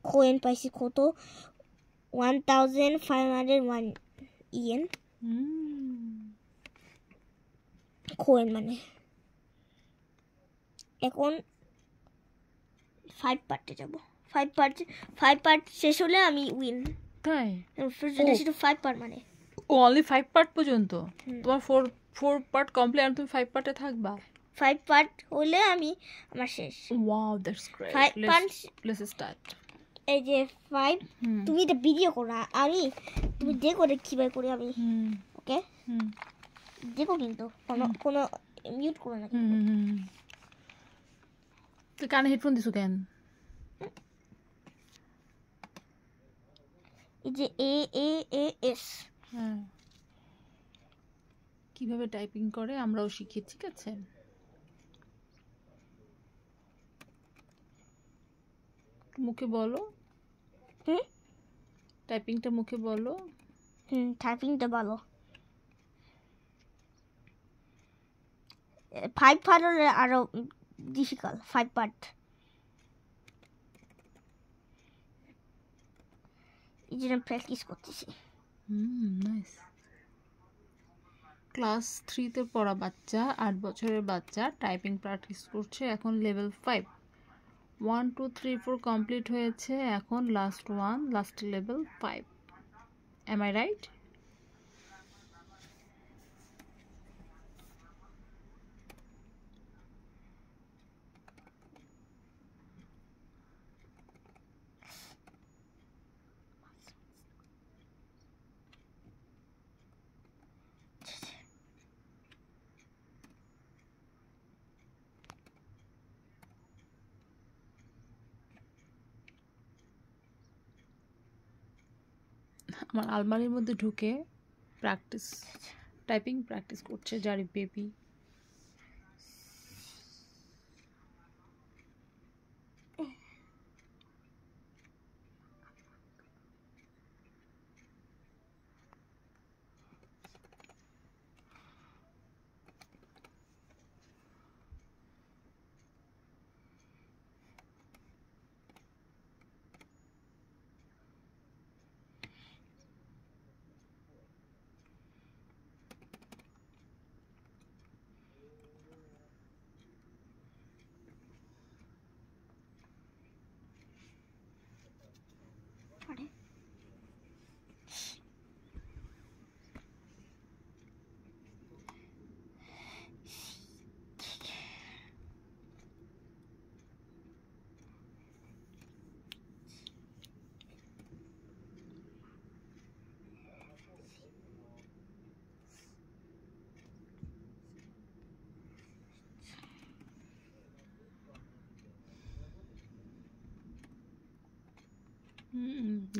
কোয়েন পাইছি কত 1501 ইয়েন কোয়েন মানে এখন 5 পার্টে যাব 5 পার্ট শেষ হলে আমি উইন তাই শুধু 5 পার্ট মানে অনলি 5 পার্ট পর্যন্ত তোমার 4 পার্ট কমপ্লিট আর তুমি 5 পার্টে থাকবা 5 পার্ট হলে আমি আমার শেষ wow that's great 5 part let's start এই যে 5 তুমি এটা ভিডিও করো আমি তুমি দেখো কিভাবে করে আমি ওকে দেখো কিন্তু কোনো মিউট করো না তুই কানে হেডফোন দিছো কেন এই যে এস হ্যাঁ কিভাবে টাইপিং করে আমরাও শিখি ঠিক আছে মুখে বলো টাইপিংটা মুখে বলো টাইপিংটা ভালো 5 পার্ট হলে আরো ডিফিকাল্ট 5 পার্ট এই জন্য প্র্যাকটিস করতেছি নাইস ক্লাস 3 তে পড়া বাচ্চা 8 বছরের বাচ্চা টাইপিং প্র্যাকটিস করছে এখন লেভেল 5 1 2 3 4 কমপ্লিট হয়েছে এখন last level 5 am I right আমার আলমারির মধ্যে ঢুকে টাইপিং প্র্যাকটিস করছে জারি বেবি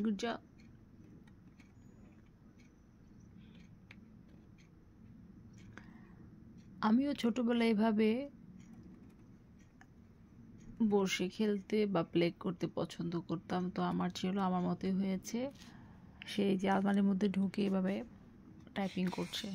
গুড জব আমিও ছোটবেলায় এভাবে বসে খেলতে বা প্লে করতে পছন্দ করতাম তো আমার ছিল আমার মতোই হয়েছে সেই যে আলমারির মধ্যে ঢুকে এভাবে টাইপিং করছে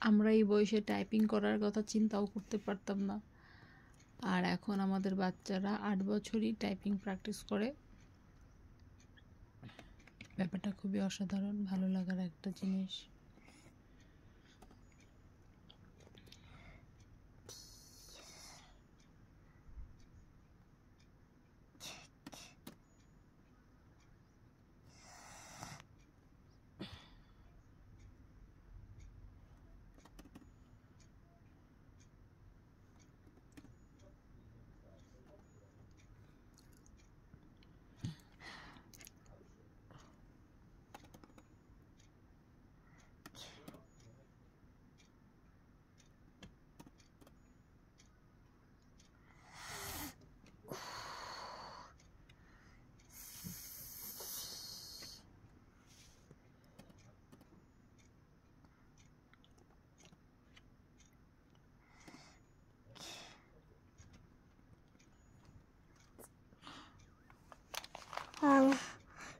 আমরা এই বয়সে টাইপিং করার কথা চিন্তাও করতে পারতাম না আর এখন আমাদের বাচ্চারা 8 বছরই টাইপিং প্র্যাকটিস করে ব্যাপারটা খুবই অসাধারণ ভালো লাগার একটা জিনিস